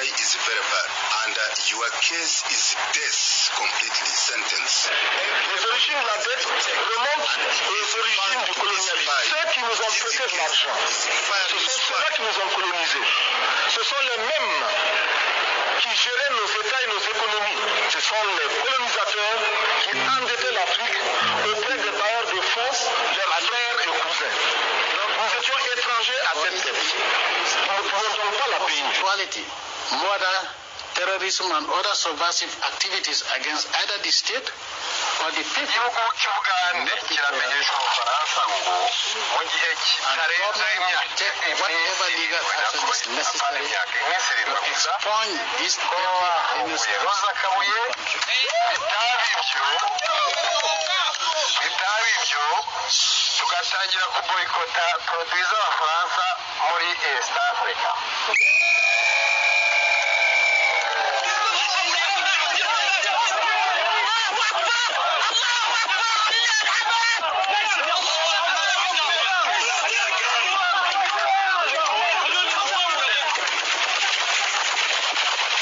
lie is very bad, and your case is death, completely sentenced. Les origines de la dette remontent aux origines du colonialisme. Ceux qui nous ont prêté de l'argent, ce sont ceux-là qui nous ont colonisés. Ce sont les mêmes qui géraient nos États et nos économies. Ce sont les colonisateurs qui endettaient l'Afrique auprès des bailleurs de fonds, leurs frères et cousins. Nous étions étrangers à cette dette. Nous ne pouvons donc pas la payer. Quality, murder, terrorism and other subversive activities against either the state or the people. Igihugu cy'Ubugande kiramenyesha Ubufaransa ngo mu gihe kitarenze imyaka whatever legal action is necessary to expunge this dirty Rosa Kabuye bitaba ibyo tugatangira kuboyikota produits z'Abafaransa muri East Africa.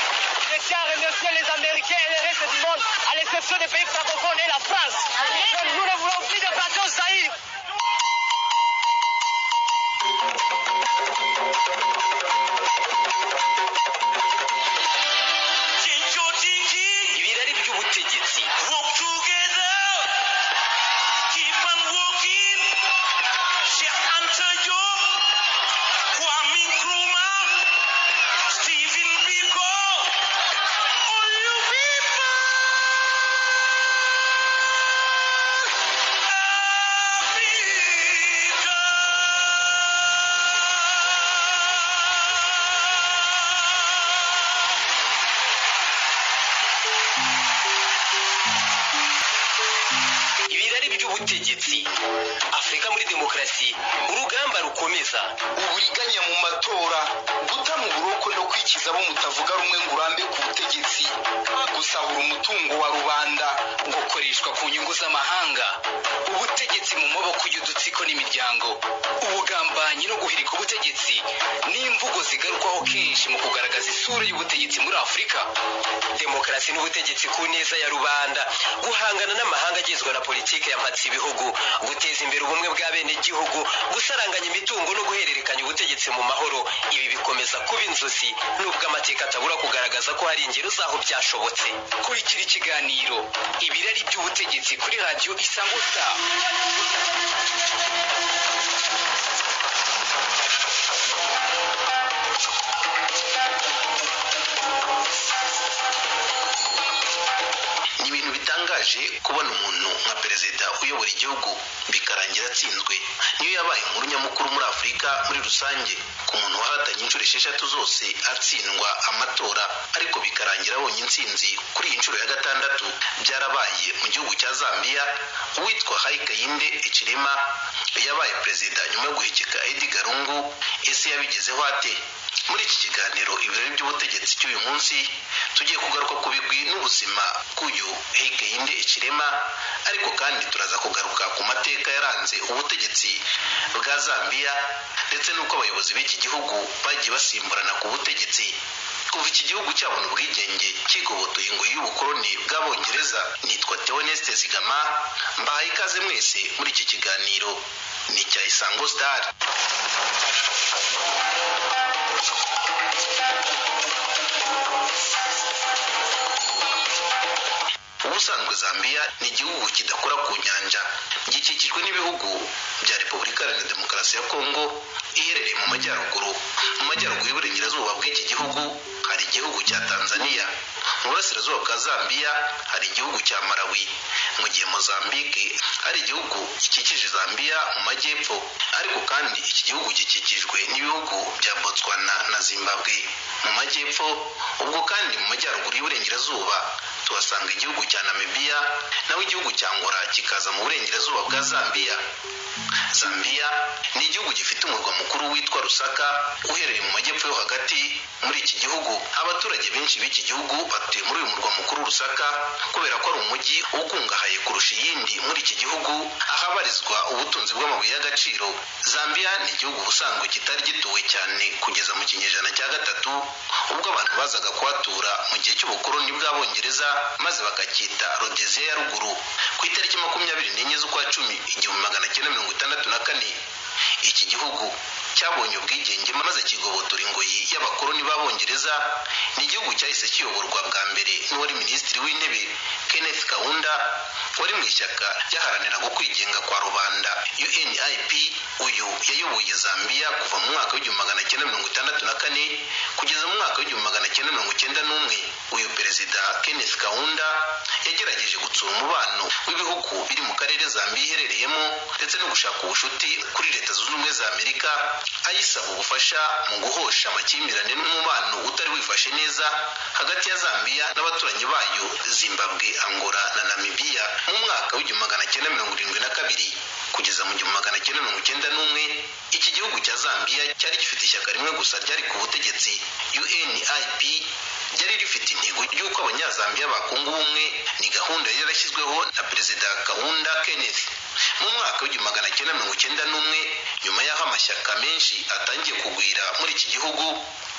Les Américains et le reste du monde, à l'exception des pays francophones et la France. Nous ne voulons plus de bateaux Zaïre. Ibirari by'ubutegetsi. Walk together. Keep on walking. Cheikh Anta Diop. Kwame Nkrumah. Stephen Biko. All you people. Ibirari by'ubutegetsi. Afurika muri demokarasi. Urugamba rukomeza. Uburiganya mu matora, guta mu buroko no kwikiza abo mutavuga rumwe ngo urambe ku butegetsi, gusahura umutungo wa rubanda, Gukoreshwa ku nyungu z'amahanga. Ubutegetsi mu maboko y'udutsiko n'imiryango. Ubugambanyi no guhirika ubutegetsi ni imvugo zigarukwaho kenshi mu kugaragaza isura y'ubutegetsi muri Afurika. Demokarasi n'ubutegetsi ku neza ya rubanda. Guhangana n'amahanga agizwe na politiki yampatse ibihugu. Guteza imbere ubumwe bwa bene gihugu. Gusaranganya imitungo no guhererekanya ubutegetsi mu mahoro. Ibi bikomeza kuba inzozi nubwo amateka atabura kugaragaza ko hari ingero zaho byashobotse. Kurikira ikiganiro Ibirari by'ubutegetsi kuri Radio Isango Star. ni ibintu bitangaje kubona umuntu nka perezida uyobora igihugu bikarangira atsinzwe. Niyo yabaye inkuru nyamukuru muri Afurika muri rusange, ku muntu wahatanye inshuro 6 zose atsindwa amatora ariko bikarangira abonye intsinzi kuri iyi nshuro ya 6. Byarabaye mu gihugu cya Zambia, uwitwa Hakainde Hichilema yabaye perezida nyuma yo guhigika Edgar Lungu. Ese yabigezeho ate? Muri iki kiganiro ibirari by'ubutegetsi cy'uyu munsi tugiye kugaruka ku bigwi n'ubuzima bw'uyu Hakainde Hichilema, ariko kandi turaza kugaruka ku mateka yaranze ubutegetsi bwa Zambia ndetse n'uko abayobozi b'iki gihugu bagiye basimburana ku butegetsi kuva iki gihugu cyabona ubwigenge kigobotoye ingoyi y'ubukoloni bw'Abongereza. Nitwa Theoneste Zigama, mbahaye ikaze mwese muri iki kiganiro ni cya Isango Star. Ubusanzwe Zambia ni igihugu kidakora ku nyanja, gikikijwe n'ibihugu bya Repubulika Iharanira Demokarasi ya Kongo iherereye mu majyaruguru y'uburengerazuba bw'iki gihugu hari igihugu cya Tanzania. Mu burasirazuba bwa Zambia hari igihugu cya Malawi, mu gihe Mozambique hari igihugu gikikije Zambia mu majyepfo, ariko kandi iki gihugu gikikijwe n'ibihugu bya Botswana na Zimbabwe mu majyepfo. Ubwo kandi mu majyaruguru y'uburengerazuba tuhasanga igihugu cya Namibia, naho igihugu cya Angola kikaza mu burengerazuba bwa Zambia. Zambia ni igihugu gifite umurwa mukuru witwa Lusaka uherereye mu majyepfo yo hagati muri iki gihugu. Abaturage benshi b'iki gihugu batuye muri uyu murwa mukuru Lusaka kubera ko ari umujyi ukungahaye kurusha iyindi muri iki gihugu, ahabarizwa ubutunzi bw'amabuye y'agaciro. Zambia ni igihugu ubusanzwe kitari gituwe cyane kugeza mu kinyejana cya gatatu, ubwo abantu bazaga kuhatura mu gihe cy'ubukoloni bw'Abongereza maze bakacyita Rhodesia ya ruguru. Ku itariki 24 z'ukwa 10 1964 iki gihugu cyabonye ubwigenge maze kigobotora ingoyi y'abakoloni b'Abongereza. Ni igihugu cyahise kiyoborwa bwa mbere n'uwari minisitiri w'intebe Kenneth Kaunda wari mu ishyaka ryaharaniraga kwigenga kwa rubanda UNIP. Uyu yayoboye Zambia kuva mu mwaka w'1964 kugeza mu mwaka w'1991. Uyu perezida Kenneth Kaunda yagerageje gutsura umubano w'ibihugu biri mu karere Zambia iherereyemo ndetse no gushaka ubushuti kuri Leta Zunze Ubumwe za Amerika, ayisaba ubufasha mu guhosha amakimbirane n'umubano utari wifashe neza hagati ya Zambia n'abaturanyi bayo Zimbabwe, Angola na Namibia. Mu mwaka w'1972 kugeza mu 1991 iki gihugu cya Zambia cyari gifite ishyaka rimwe gusa ryari ku butegetsi UNIP, ryari rifite intego y'uko abanyazambiya bakunga ubumwe. Ni gahunda yari yarashyizweho na perezida Kaunda Kenneth mu mwaka w'1991. Nyuma y'aho amashyaka menshi atangiye kugwira muri iki gihugu,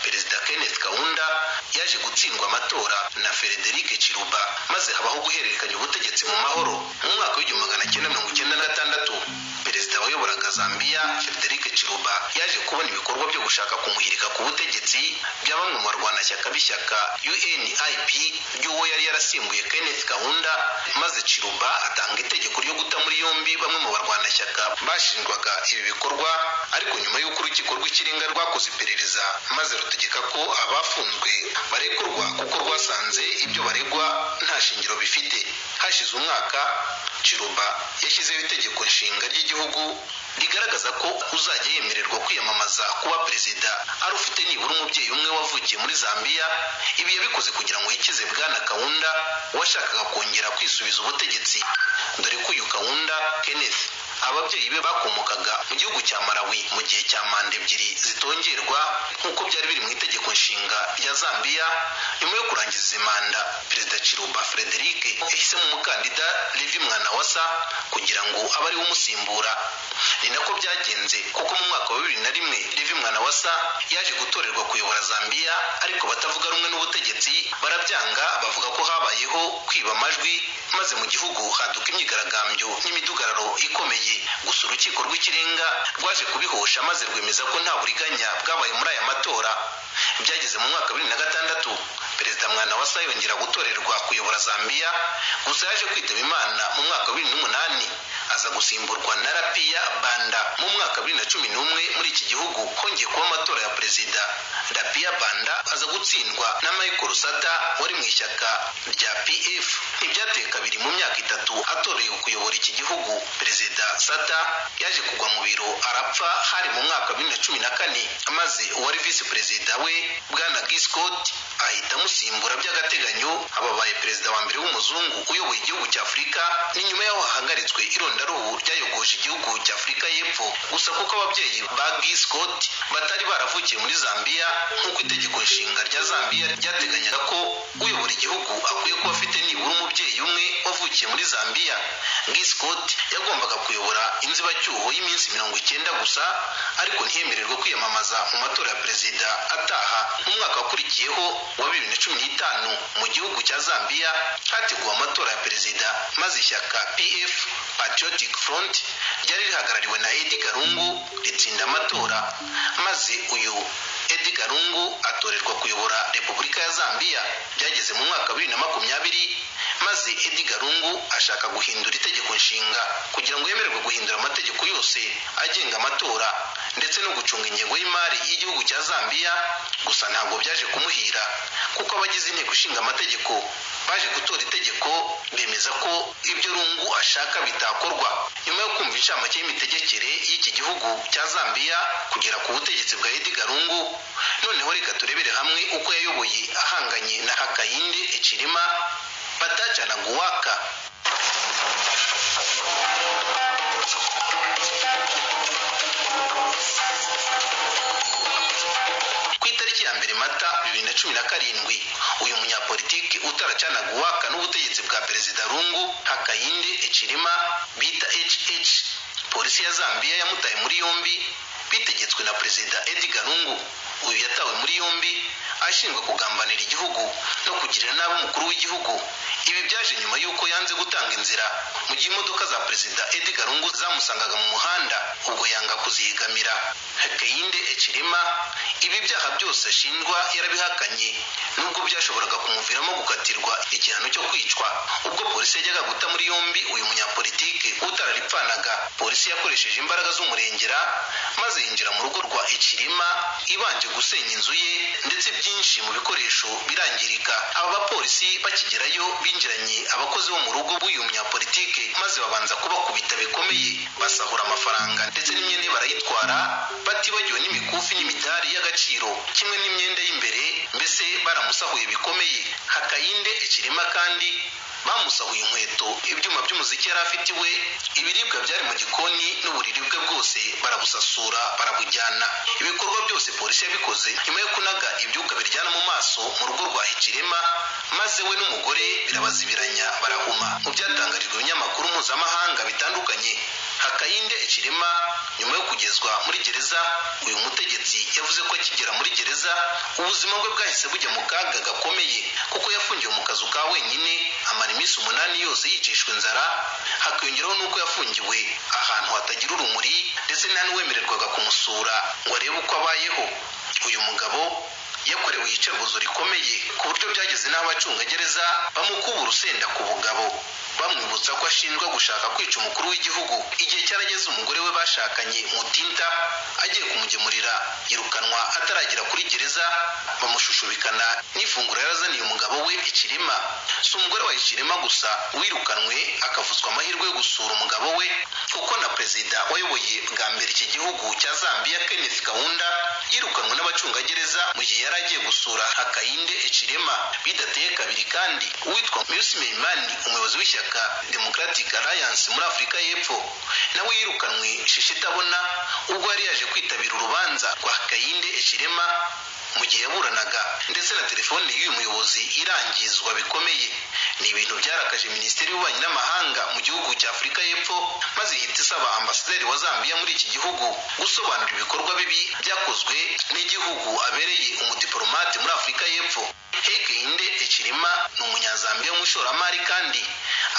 perezida Kenneth Kaunda yaje gutsindwa amatora na Frederick Chiluba maze habaho guhererekanya ubutegetsi mu mahoro. Mu mwaka w'1996 perezida wayoboraga Zambia Frederick Chiluba yaje kubona ibikorwa byo gushaka kumuhirika ku butegetsi bya bamwe mu barwanashyaka b'ishyaka UNIP ry'uwo yari yarasimbuye Kenneth Kaunda, maze Chiluba atanga itegeko ryo guta muri yombi bamwe mu barwanashyaka bashinjwaga ibi bikorwa. Ariko nyuma y'uko urukiko rw'ikirenga rwakoze iperereza maze rutegeka ko abafunzwe barekurwa kuko rwasanze ibyo baregwa nta shingiro bifite. Hashize umwaka, Chiluba yashyizeho itegeko nshinga ry'igihugu rigaragaza ko uzajya yemererwa kwiyamamaza kuba perezida ari ufite nibura umubyeyi umwe wavukiye muri Zambia. Ibi yabikoze kugira ngo yikize bwana Kaunda washakaga kongera kwisubiza ubutegetsi, dore ko uyu Kaunda Kenneth ababyeyi be bakomokaga mu gihugu cya Malawi mu gihe cya manda ebyiri zitongerwa nk'uko byari biri mu itegeko nshinga rya Zambia. Nyuma yo kurangiza manda, perezida Chiluba Frederick yahisemo umukandida Levi Mwanawasa kugira ngo abe ariwe umusimbura. Ni nako byagenze kuko mu mwaka wa 2001 Levi Mwanawasa yaje gutorerwa kuyobora Zambia, ariko batavuga rumwe n'ubutegetsi barabyanga, bavuga ko habayeho kwiba amajwi maze mu gihugu haduka imyigaragambyo n'imidugararo ikomeye. Gusa urukiko rw'ikirenga rwaje kubihosha maze rwemeza ko nta buriganya bwabaye muri aya matora. Byageze mu mwaka wa 2006 perezida Mwanawasa yongera gutorerwa kuyobora Zambia, gusa yaje kwitaba Imana mu mwaka wa 2008 aza gusimburwa na Rapia Banda. Mu mwaka wa 2011 muri iki gihugu hongeye kuba amatora ya perezida. Rapia Banda aza gutsindwa na Michael Sata wari mu ishyaka rya PF. Ntibyateye kabiri mu myaka 3 atoreye kuyobora iki gihugu. Perezida Sata yaje kugwa mu biro arapfa hari mu mwaka wa 2014, maze uwari visi perezida we bwana Guy Scott ahita amusimbura by'agateganyo. Ababaye perezida wa mbere w'umuzungu uyoboye igihugu cya Afurika, ni nyuma y'aho hahagaritswe irondaruhu ryayogoje igihugu cya Afurika y'Epfo. Gusa kuko ababyeyi ba Guy Scott batari baravukiye muri Zambia nk'uko itegeko nshinga rya Zambia ryateganyaga ko uyobora igihugu akwiye kuba afite nibura umubyeyi umwe wavukiye muri Zambia, Guy Scott yagombaga kuyobora inzibacyuho y'iminsi 90 gusa, ariko ntiyemererwe kwiyamamaza mu matora ya perezida ataha. Mu mwaka wakurikiyeho wa 2015 mu gihugu cya Zambia hateguwe amatora ya perezida, maze ishyaka PF Patriotic Front ryari rihagarariwe na Edgar Lungu ritsinda amatora, maze uyu Edgar Lungu atorerwa kuyobora Repubulika ya Zambia. Byageze mu mwaka wa 2020 maze Edgar Lungu ashaka guhindura itegeko nshinga kugira ngo yemererwe guhindura amategeko yose agenga amatora ndetse no gucunga ingengo y'imari y'igihugu cya Zambia. Gusa ntabwo byaje kumuhira kuko abagize inteko ishinga amategeko baje gutora itegeko bemeza ko ibyo Lungu ashaka bitakorwa. Nyuma yo kumva inshamake y'imitegekere y'iki gihugu cya Zambia kugera ku butegetsi bwa Edgar Lungu, noneho reka turebere hamwe uko yayoboye ahanganye na Hakainde Hichilema Batacha na Guwaka. ya mbere Mata 2017. Uyu munyapolitiki utaracanaga uwaka n'ubutegetsi bwa Perezida Lungu Hakainde Hichilema bita HH, polisi ya Zambia yamutaye muri yombi bitegetswe na Perezida Edgar Lungu. Uyu yatawe muri yombi ashinjwa kugambanira igihugu no kugirira nabi umukuru w'igihugu. Ibi byaje nyuma y'uko yanze gutanga inzira mu gihe imodoka za Perezida Edgar Lungu zamusangaga mu muhanda, ubwo yanga kuzihigamira. Hakainde Hichilema ibi byaha byose ashinjwa yarabihakanye, nubwo byashoboraga kumuviramo gukatirwa igihano cyo kwicwa. Ubwo polisi yajyaga guta muri yombi uyu munyapolitike utararipfanaga, polisi yakoresheje imbaraga z'umurengera maze yinjira mu rugo rwa Hichilema ibanje gusenya inzu ye, ndetse byinshi mu bikoresho birangirika. Aba bapolisi bakigerayo binjiranye abakozi bo mu rugo b'uyu munyapolitike maze babanza kubakubita bikomeye, basahura amafaranga ndetse n'imyenda barayitwara, batibagiwe n'imikufi n'imidari y'agaciro kimwe n'imyenda y'imbere, mbese baramusahuye bikomeye. Hakainde Hichilema kandi bamusahuye inkweto, ibyuma by'umuziki yari afite iwe, ibiribwa byari mu gikoni n'uburiri bwe bwose barabusasura barabujyana. Ibikorwa byose polisi yabikoze nyuma yo kunaga ibyuka biryana mu maso mu rugo rwa Hichilema, maze we n'umugore birabazibiranya barahuma. Mu byatangarijwe ibinyamakuru mpuzamahanga bitandukanye, Hakainde Hichilema nyuma yo kugezwa muri gereza, uyu mutegetsi yavuze ko akigera muri gereza ubuzima bwe bwahise bujya mu kaga gakomeye, kuko yafungiwe mu kazu ka wenyine amara iminsi 8 yose yicishwa inzara. Hakiyongeraho n'uko yafungiwe ahantu hatagira urumuri ndetse nta n'uwemererwaga kumusura ngo arebe uko abayeho. Uyu mugabo yakorewe iyicarubozo rikomeye ku buryo byageze n'aho abacungagereza bamukubura urusenda ku bugabo, bamwibutsa ko ashinjwa gushaka kwica umukuru w'igihugu. Igihe cyarageze umugore we bashakanye Mutinda agiye kumugemurira, yirukanwa ataragera kuri gereza, bamushushubikana n'ifunguro yarazaniye umugabo we Hichilema. Si umugore wa Hichilema gusa wirukanwe akavuzwa amahirwe yo gusura umugabo we, kuko na perezida wayoboye bwa mbere iki gihugu cya Zambia Kenneth Kaunda yirukanwe n'abacungagereza mu gihe yari agiye gusura Hakainde Hichilema. Bidateye kabiri kandi uwitwa Mmusi Maimane, umuyobozi w'ishyaka Democratic Alliance muri Afurika y'Epfo, nawe yirukanwe shisha itabona ubwo yari yaje kwitabira urubanza rwa Hakainde Hichilema mu gihe yaburanaga, ndetse na telefone y'uyu muyobozi irangizwa bikomeye. Ni ibintu byarakaje Minisiteri y'Ububanyi n'Amahanga mu gihugu cya Afurika y'Epfo, maze ihita isaba ambasaderi wa Zambia muri iki gihugu gusobanura ibikorwa bibi byakozwe n'igihugu abereye umudipolomate muri Afurika y'Epfo. Hakainde Hichilema ni umunyazambiya w'umushoramari kandi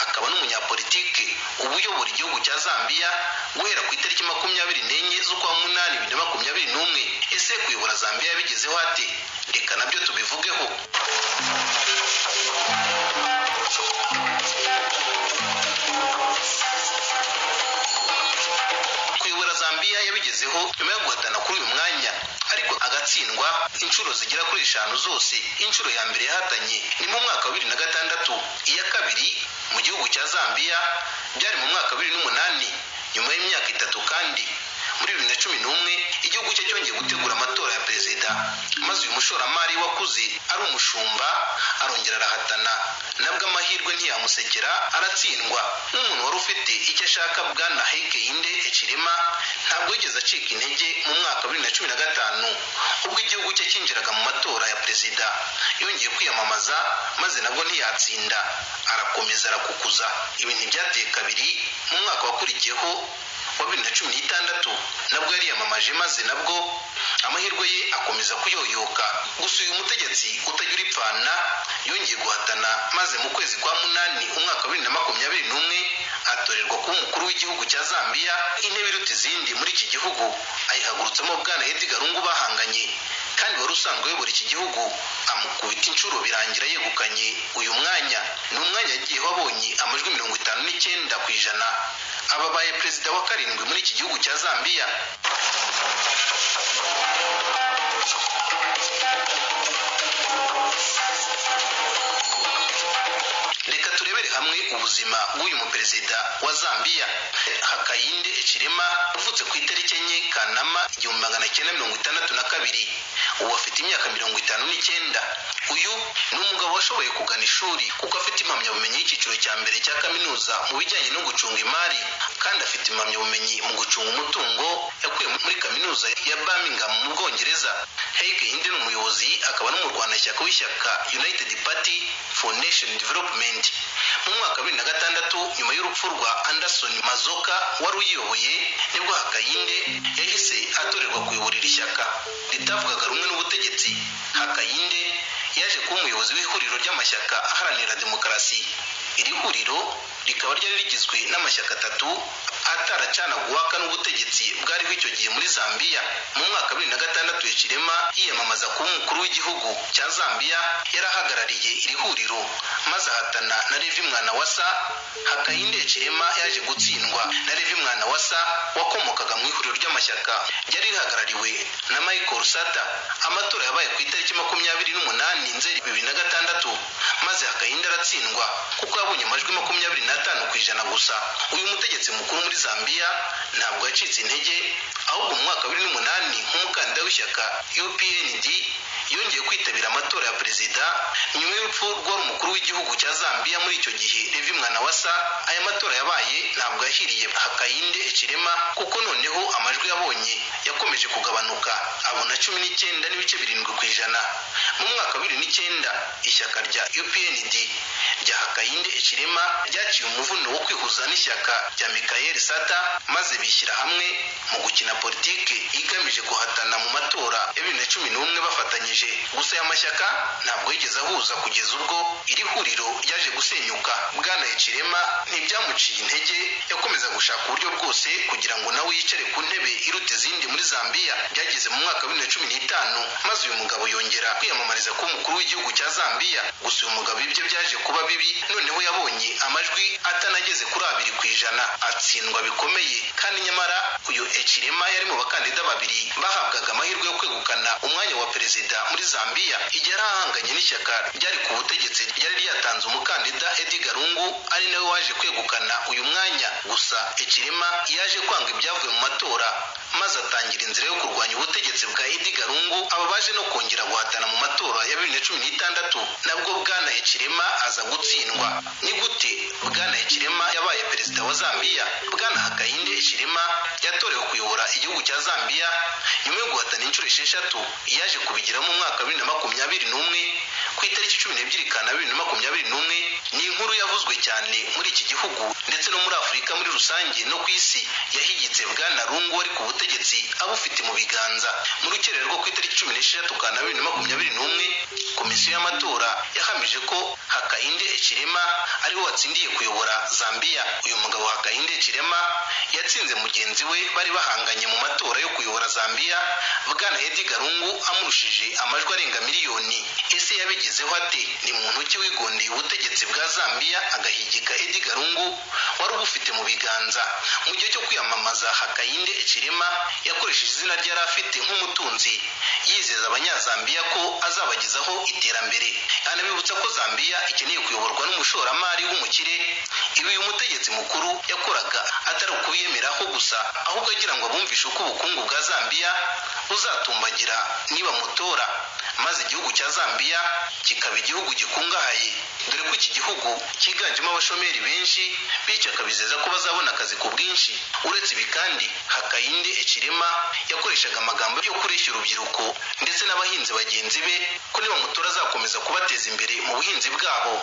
akaba n'umunyapolitike ubu uyobora igihugu cya Zambia guhera ku itariki 24 z'ukwa munani 2021. Ese kuyobora Zambia yabigezeho ate? Reka nabyo tubivugeho. Kuyobora Zambia yabigezeho nyuma yo guhatana kuri uyu mwanya, ariko agatsindwa inshuro zigera kuri 5 zose. Inshuro ya mbere yahatanye ni mu mwaka wa 2006, iya kabiri mu gihugu cya Zambia byari mu mwaka wa 2008. Nyuma y'imyaka 3 kandi muri 2011 igihugu cye cyongeye gutegura amatora ya perezida, maze uyu mushoramari wakuze ari umushumba arongera arahatana, nabwo amahirwe ntiyamusekera aratsindwa. Nk'umuntu wari ufite icyo ashaka, bwana Hakainde Hichilema ntabwo yigeze acika intege. Mu mwaka wa 2015 ubwo igihugu cye cyinjiraga mu matora ya perezida yongeye kwiyamamaza, maze nabwo ntiyatsinda, arakomeza arakukuza. Ibi ntibyateye kabiri. Mu mwaka wakurikiyeho wa 2016 nabwo yari yamamaje, maze nabwo amahirwe ye akomeza kuyoyoka. Gusa uyu mutegetsi utagira ipfana yongeye guhatana, maze mu kwezi kwa munani umwaka wa 2021 atorerwa kuba umukuru w'igihugu cya Zambia. Intebe iruta izindi muri iki gihugu ayihagurutsamo bwana Edgar Lungu bahanganye, kandi wari usanzwe uyobora iki gihugu amukubita inshuro birangira yegukanye uyu mwanya. Ni umwanya yagiye wabonye amajwi 59%. Ababaye perezida wa 7 muri iki gihugu cya Zambia. Reka turebere hamwe ubuzima bw'uyu muperezida wa Zambia Hakainde Hichilema, uvutse ku itariki 4 Kanama 1962. Ubu afite imyaka 59. Uyu ni umugabo washoboye kugana ishuri kuko afite impamyabumenyi y'icyiciro cya mbere cya kaminuza mu bijyanye no gucunga imari, kandi afite impamyabumenyi mu gucunga umutungo yakuye muri kaminuza ya Birmingham mu Bwongereza. Hakainde ni umuyobozi akaba n'umurwanashyaka w'ishyaka United Party for Nation Development. Mu mwaka wa 2006 nyuma y'urupfu rwa Anderson Mazoka wari uyiyoboye nibwo Hakainde yahise atorerwa kuyoborera ishyaka ritavugaga rumwe n'ubutegetsi. Hakainde yaje kuba umuyobozi w'ihuriro ry'amashyaka aharanira demokarasi. Iri huriro rikaba ryari rigizwe n'amashyaka 3 ataracanaga uwaka n'ubutegetsi bwariho icyo gihe muri Zambia. Mu mwaka wa 2006 Hichilema yiyamamaza kuba umukuru w'igihugu cya Zambia yarahagarariye iri huriro maze ahatana na Levi Mwanawasa. Hakainde Hichilema yaje gutsindwa na Levi Mwanawasa wakomokaga mu ihuriro ry'amashyaka ryari rihagarariwe na Michael Sata. Amatora yabaye ku itariki 28 Nzeri 2006 maze Hakainde aratsindwa kuko yabonye amajwi 25% gusa. Uyu mutegetsi mukuru muri Zambia ntabwo yacitse intege, ahubwo mu mwaka wa 2008 nk'umukandida w'ishyaka UPND yongeye kwitabira amatora ya perezida nyuma y'urupfu rw'uwari umukuru w'igihugu cya Zambia muri icyo gihe Levi Mwanawasa. Aya matora yabaye ntabwo yahiriye Hakainde Hichilema kuko noneho amajwi yabonye yakomeje kugabanuka abona 19.7%. Mu mwaka wa 2009 ishyaka rya UPND rya Hakainde Hichilema ryaciye umuvuno wo kwihuza n'ishyaka rya Michael Sata maze bishyira hamwe mu gukina politike igamije guhatana mu matora ya 2011 bafatanyije. Gusa aya mashyaka ntabwo yigeze ahuza kugeza ubwo iri huriro ryaje gusenyuka. Bwana Hichilema ntibyamuciye intege, yakomeza gushaka uburyo bwose kugira ngo nawe yicare ku ntebe iruta izindi muri Zambia. Byageze mu mwaka wa 2015 maze uyu mugabo yongera kwiyamamariza kuba umukuru w'igihugu cya Zambia. Gusa uyu mugabo ibyo byaje kuba bibi, noneho yabonye amajwi atanageze kuri 2%, atsindwa bikomeye. Kandi nyamara uyu Hichilema yari mu bakandida 2 bahabwaga amahirwe yo kwegukana umwanya wa perezida muri Zambia igihe yarahanganye n'ishyaka ryari ku butegetsi ryari ryatanze umukandida Edgar Lungu, ari nawe waje kwegukana uyu mwanya. Gusa Hichilema yaje kwanga ibyavuye mu matora maze atangira inzira yo kurwanya ubutegetsi bwa Edgar Lungu. Aba baje no kongera guhatana mu matora ya 2016 nabwo Bwana Hichilema aza gutsindwa. Ni gute Bwana Hichilema yabaye perezida wa Zambia? Bwana Hakainde Hichilema yatorewe kuyobora igihugu cya Zambia nyuma yo guhatana inshuro 6. Yaje kubigiramo mu mwaka wa 2021 ku itariki 12 Kanama 2021. Ni inkuru yavuzwe cyane muri iki gihugu ndetse no muri Afurika muri rusange no ku isi. Yahigitse Bwana Lungu wari ku butegetsi abufite mu biganza. Mu rukerera rwo ku itariki 16 Kanama 2021 komisiyo y'amatora yahamije ko Hakainde Hichilema ari we watsindiye kuyobora Zambia. Uyu mugabo Hakainde Hichilema yatsinze mugenzi we bari bahanganye mu matora yo kuyobora Zambia, Bwana Edgar Lungu, amurushije amajwi arenga miliyoni. Ese yabigezeho ate? Ni muntu ki wigondeye ubutegetsi bwa Zambia agahigika Edgar Lungu wari ubufite mu biganza? Mu gihe cyo kwiyamamaza Hakainde Hichilema yakoresheje izina ryari afite nk'umutunzi yizeza abanyazambiya ko azabagezaho iterambere. Anabibutsa ko Zambia ikeneye kuyoborwa n'umushoramari w'umukire. Ibi uyu mutegetsi mukuru yakoraga atari ukubiyemeraho gusa, ahubwo agira ngo abumvishe uko ubukungu bwa Zambia buzatumbagira niba mutora, maze igihugu cya Zambia kikaba igihugu gikungahaye, dore ko iki gihugu cyiganjemo abashomeri benshi, bityo akabizeza ko bazabona akazi ku bwinshi. Uretse ibi kandi Hakainde Hichilema yakoreshaga amagambo yo kureshya urubyiruko ndetse n'abahinzi bagenzi be ko niba mutora azakomeza kubateza imbere mu buhinzi bwabo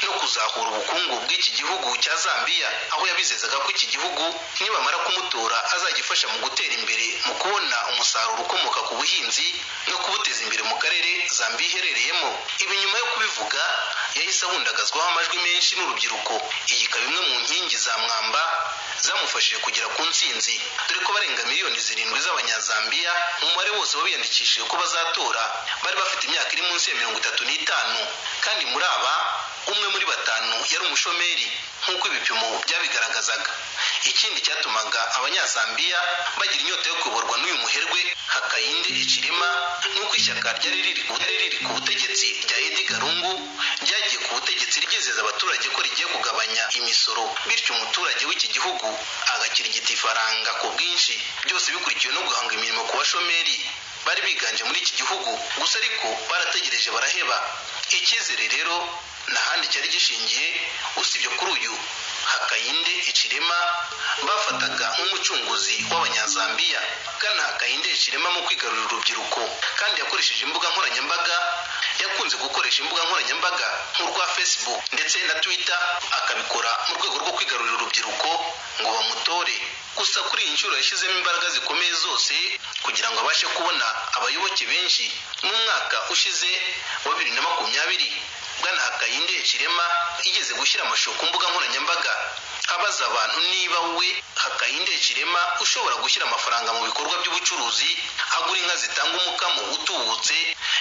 no kuzahura ubukungu bw'iki gihugu cya Zambia, aho yabizezaga ko iki gihugu nibamara kumutora azagifasha mu gutera imbere mu kubona umusaruro ukomoka ku buhinzi no kubuteza imbere mu karere Zambia iherereyemo. Ibi nyuma yo kubivuga yahise ahundagazwaho amajwi menshi n'urubyiruko. Iyi ikaba imwe mu nkingi za mwamba zamufashije kugera ku ntsinzi, dore ko barenga miliyoni 7 z'abanyazambiya umubare wose wabiyandikishije ko bazatora bari bafite imyaka iri munsi ya 35, kandi muri aba umwe muri 5 yari umushomeri nk'uko ibipimo byabigaragazaga. Ikindi cyatumaga abanyazambiya bagira inyota yo kuyoborwa n'uyu muherwe Hakainde Hichilema nuko ishyaka ryari riri ku butegetsi rya Edgar Lungu ryagiye ku butegetsi rigezeza abaturage ko rigiye kugabanya imisoro, bityo umuturage w'iki gihugu agakirigita ifaranga ku bwinshi, byose bikurikiwe no guhanga imirimo ku bashomeri bari biganje muri iki gihugu. Gusa ariko barategereje baraheba. Icyizere rero n'ahandi cyari gishingiye usibye kuri uyu Hakainde Hichilema bafataga nk'umucunguzi w'abanyazambiya. Kana Hakainde Hichilema mu kwigarurira urubyiruko kandi yakoresheje imbuga nkoranyambaga yakunze gukoresha imbuga nkoranyambaga nk'urwa Facebook ndetse na Twitter, akabikora mu rwego rwo kwigarurira urubyiruko ngo bamutore. Gusa kuri iyi nshuro yashyizemo imbaraga zikomeye zose kugira ngo abashe kubona abayoboke benshi. Mu mwaka ushize wa 2020 Bwana Hakainde Hichilema yigeze gushyira amashusho ku mbuga nkoranyambaga abaza abantu niba we Hakainde Hichilema ushobora gushyira amafaranga mu bikorwa by'ubucuruzi, agura inka zitanga umukamo utubutse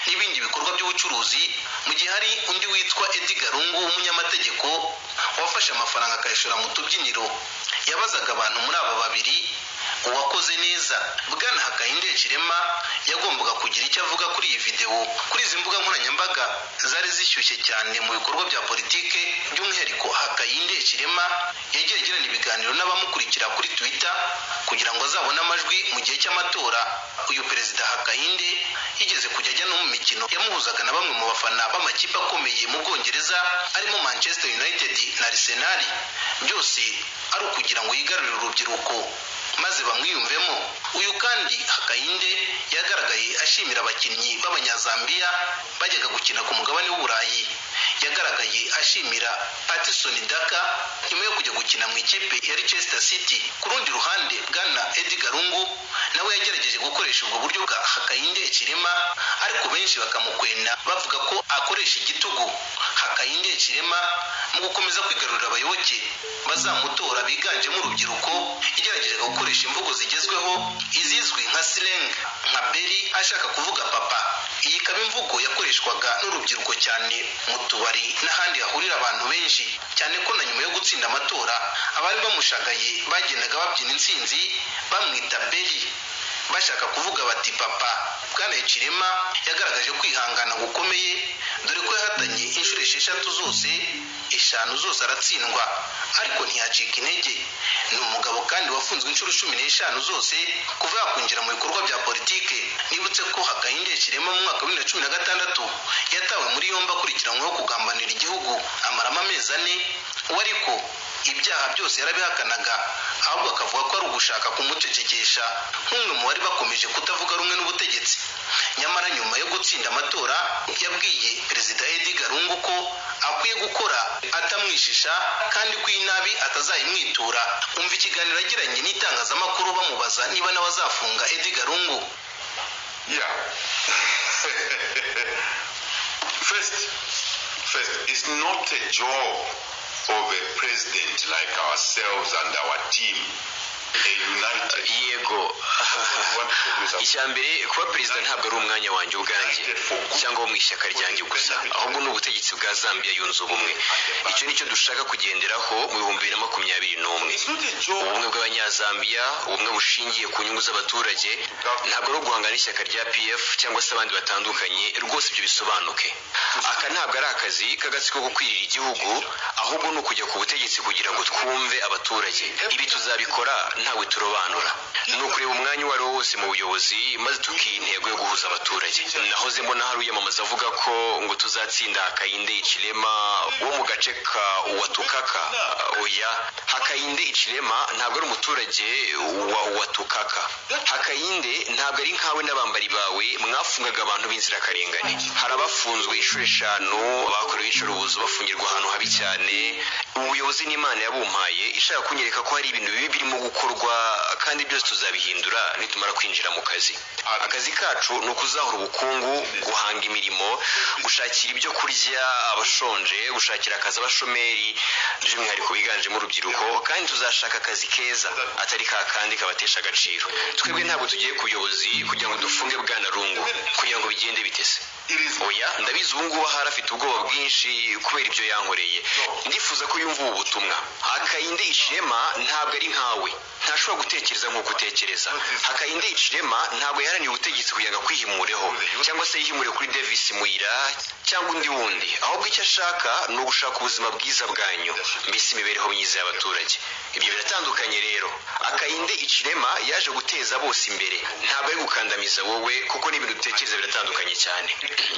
n'ibindi bikorwa by'ubucuruzi, mu gihe hari undi witwa Edgar Lungu w'umunyamategeko wafashe amafaranga akayashora mu tubyiniro. Yabazaga abantu muri aba babiri uwakoze neza. Bwana Hakainde Hichilema yagombaga kugira icyo avuga kuri iyi video. Kuri izi mbuga nkoranyambaga zari zishyushye cyane mu bikorwa bya politike, by'umwihariko Hakainde Hichilema yagiye agirana ibiganiro n'abamukurikira kuri Twitter kugira ngo azabone amajwi mu gihe cy'amatora. Uyu perezida Hakainde yigeze kujya ajya no mu mikino yamuhuzaga na bamwe mu bafana b'amakipe akomeye mu Bwongereza arimo Manchester United na Arsenal, byose ari ukugira ngo yigarurire urubyiruko maze bamwiyumvemo. Uyu kandi Hakainde yagaragaye ashimira abakinnyi b'Abanyazambiya bajyaga gukina ku mugabane w'Uburayi. Yagaragaye ashimira Patson Daka nyuma yo kujya gukina mu ikipe ya Leicester City. Ku rundi ruhande, Bwana Edgar Lungu nawe yagerageje gukoresha ubwo buryo bwa Hakainde Hichilema, ariko benshi bakamukwena bavuga ko akoresha igitugu. Hakainde Hichilema mu gukomeza kwigarurira abayoboke bazamutora biganjemo urubyiruko yagerageje gukoresha imvugo zigezweho izizwi nka slang, nka beri ashaka kuvuga papa. Iyi ikaba imvugo yakoreshwaga n'urubyiruko cyane mu tubari n'ahandi hahurira abantu benshi, cyane ko na nyuma yo gutsinda amatora abari bamushagaye bagendaga babyina intsinzi bamwita beri bashaka kuvuga bati papa. Bwana Hichilema yagaragaje kwihangana gukomeye, dore ko yahatanye inshuro 6 zose, 5 zose aratsindwa ariko ntiyacika intege. Ni umugabo kandi wafunzwe inshuro 15 zose kuva yakwinjira mu bikorwa bya politike. Nibutse ko Hakainde Hichilema mu mwaka wa 2016 yatawe muri yombi akurikiranyweho kugambanira igihugu, amaramo amezi 4, ariko ibyaha byose yarabihakanaga, ahubwo akavuga ko ari ugushaka kumucecekesha nk'umwe mu bari bakomeje kutavuga rumwe n'ubutegetsi. Nyamara nyuma yo gutsinda amatora yabwiye perezida Edgar Lungu ko akwiye gukora atamwishisha kandi ko inabi atazayimwitura. Umva ikiganiro agiranye n'itangazamakuru bamubaza niba nawe azafunga Edgar Lungu. Yeah. First, it's not a job of a president like ourselves and our team. Yego, icyambere kuba perezida ntabwo ari umwanya wanjye ubwanjye cyangwa wo mu ishyaka ryanjye gusa, ahubwo ni ubutegetsi bwa Zambia yunze ubumwe. Icyo nicyo dushaka kugenderaho mu 2021. Ubumwe bw'Abanyazambiya, ubumwe bushingiye ku nyungu z'abaturage, ntabwo ari uguhangana n'ishyaka rya PF cyangwa se abandi batandukanye. Rwose ibyo bisobanuke. Aka ntabwo ari akazi k'agatsiko ko kwirira igihugu, ahubwo ni ukujya ku butegetsi kugira ngo twumve abaturage. Ibi tuzabikora ntawe turobanura. Ni ukureba umwanya uwo ari wo wose mu buyobozi maze tukiha intego yo guhuza abaturage. Nahoze mbona hari uyamamaza avuga ko ngo tuzatsinda Hakainde Hichilema wo mu gace ka Watukaka. Oya, Hakainde Hichilema ntabwo ari umuturage wa Watukaka. Hakainde ntabwo ari nkawe n'abambari bawe mwafungaga abantu b'inzirakarengane. Hari abafunzwe inshuro 5 bakorewe iyicarubozo bafungirwa ahantu habi cyane. Ubuyobozi n'Imana yabumpaye ishaka kunyereka ko hari ibintu bibi birimo gukorwa, kandi byose tuzabihindura nitumara kwinjira mu kazi. Akazi kacu ni ukuzahura ubukungu, guhanga imirimo, gushakira ibyo kurya abashonje, gushakira akazi abashomeri by'umwihariko biganjemo urubyiruko, kandi tuzashaka akazi keza atari ka kandi kabatesha agaciro. Twebwe ntabwo tugiye ku buyobozi kugira ngo dufunge Bwana Lungu kugira ngo bigende bitese. Oya, ndabizi ubu ngubu harafite ubwoba bwinshi kubera ibyo yankoreye. Ndifuza ko yumva ubu butumwa. Hakainde Hichilema ntabwo ari nkawe, ntashobora gutekereza nk'uko utekereza. Hakainde Hichilema ntabwo yaharaniye ubutegetsi kugira ngo kwihimureho cyangwa se yihimure kuri Davis Muira cyangwa undi wundi, ahubwo icyo ashaka ni ugushaka ubuzima bwiza bwanyu, mbese imibereho myiza y'abaturage. ibyo biratandukanye rero. Akayinde Hichilema yaje guteza bose imbere, ntabwo ari gukandamiza wowe kuko n'ibintu dutekereza biratandukanye cyane.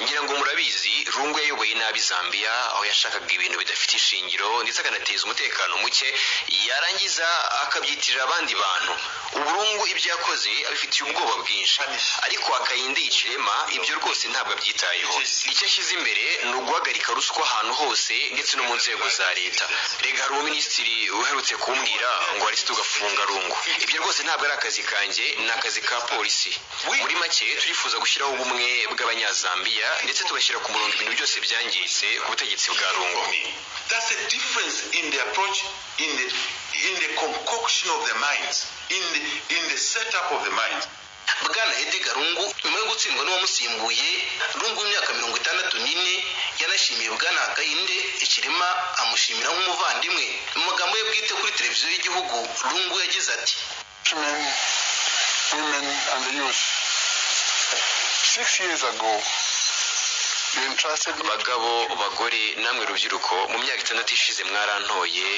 Ngira ngo murabizi Lungu yayoboye nabi Zambia aho yashakaga ibintu bidafite ishingiro ndetse akanateza umutekano muke, yarangiza akabyitirira abandi bantu. Lungu ibyo yakoze abifitiye ubwoba bwinshi, ariko Akayinde Hichilema ibyo rwose ntabwo abyitayeho. Icyo ashyize imbere ni uguhagarika ruswa ahantu hose ndetse no mu nzego za leta. Rega hari umuminisitiri uherutse kumbwira ngo aretse tugafunga Lungu. Ibyo rwose ntabwo ari akazi kanjye, ni akazi ka polisi. Muri make turifuza gushyiraho ubumwe bw'abanyazambiya ndetse tugashyira ku murongo ibintu byose byangiritse ku butegetsi bwa Lungu. That's a difference in the approach, in the concoction of the minds, in the setup of the minds. Bwana Edgar Lungu nyuma yo gutsindwa n'uwamusimbuye, Lungu w'imyaka 64 yanashimiye Bwana Akayinde Hichilema amushimira nk'umuvandimwe. Mu magambo ye bwite kuri televiziyo y'igihugu, Lungu yagize ati: Women and the youth. 6 years ago, bagabo bagore namwe rubyiruko, mu myaka 6 ishize mwarantoye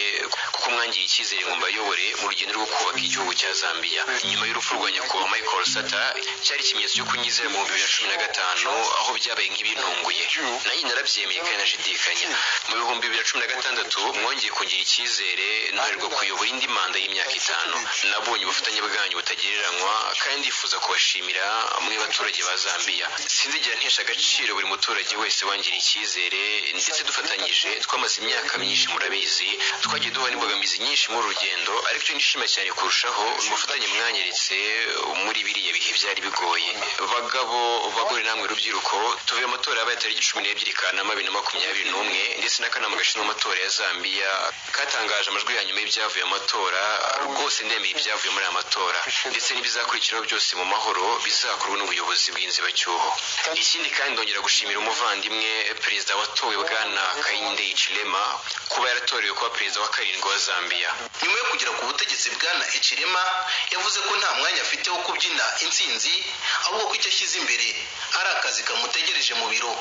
kuko mwangiye icyizere ngo mbayobore mu rugendo rwo kubaka igihugu cya Zambia. Nyuma y'urupfu rwa nyakubahwa Michael Sata cyari ikimenyetso cyo kunyizera mu 2015 aho byabaye nk'ibintunguye. Nanjye narabyemeye kandi nashidikanya. Mu 2016 mwongeye kungira icyizere ntorerwa kuyobora indi manda y'imyaka 5. Nabonye ubufatanye bwanyu butagereranywa kandi ndifuza kubashimira mwe baturage ba Zambia. Sinzigera ntesha agaciro buri muturage wese wangiriye icyizere ndetse dufatanyije twamaze imyaka myinshi. Murabizi twagiye duhura n'imbogamizi nyinshi mu rugendo, ariko icyo nishima cyane kurushaho ni ubufatanye mwanyeretse muri biriya bihe byari bigoye. Bagabo bagore namwe rubyiruko, tuvuye amatora yabaye tariki 12 Kanama 2021 ndetse n'akanama gashinzwe amatora ya Zambia katangaje amajwi ya nyuma y'ibyavuye amatora. Rwose ndemeye ibyavuye muri aya matora ndetse n'ibizakurikiraho byose mu mahoro bizakorwa n'ubuyobozi bw'inzibacyuho. Ikindi kandi ndongera gushimira umuvandimwe perezida watowe Bwana Akayinde Hichilema kuba yaratorewe kuba perezida wa 7 wa Zambia. Nyuma yo kugera ku butegetsi, Bwana Hichilema yavuze ko nta mwanya afite wo kubyina intsinzi, ahubwo ko icyo ashyize imbere ari akazi kamutegereje mu biro,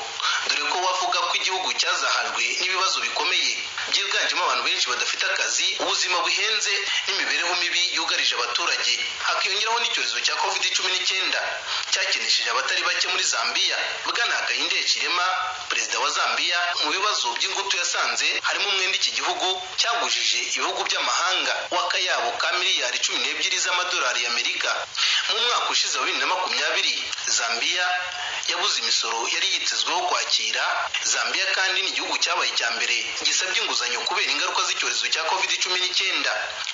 dore ko wavuga ko igihugu cyazahajwe n'ibibazo bikomeye byiganjemo abantu benshi badafite akazi, ubuzima buhenze n'imibereho mibi yugarije abaturage. Hakiyongeraho n'icyorezo cya COVID-19 cyakenesheje abatari bake muri Zambia. Bwana Akayinde Hichilema, perezida wa Zambia, mu bibazo by'ingutu yasanze harimo umwenda iki gihugu cyagujije ibihugu by'amahanga w'akayabo ka miliyari 12 z'amadolari y'Amerika. Mu mwaka ushize wa 2020 Zambia yabuze imisoro yari yitezweho kwakira. Zambia kandi ni igihugu cyabaye cya mbere gisabye inguzanyo kubera ingaruka z'icyorezo cya COVID-19.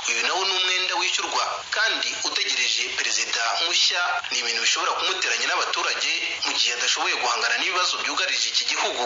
Uyu nawo ni umwenda wishyurwa kandi utegereje perezida mushya. Ni ibintu bishobora kumuteranya n'abaturage mu gihe adashoboye guhangana n'ibibazo byugarije iki gihugu.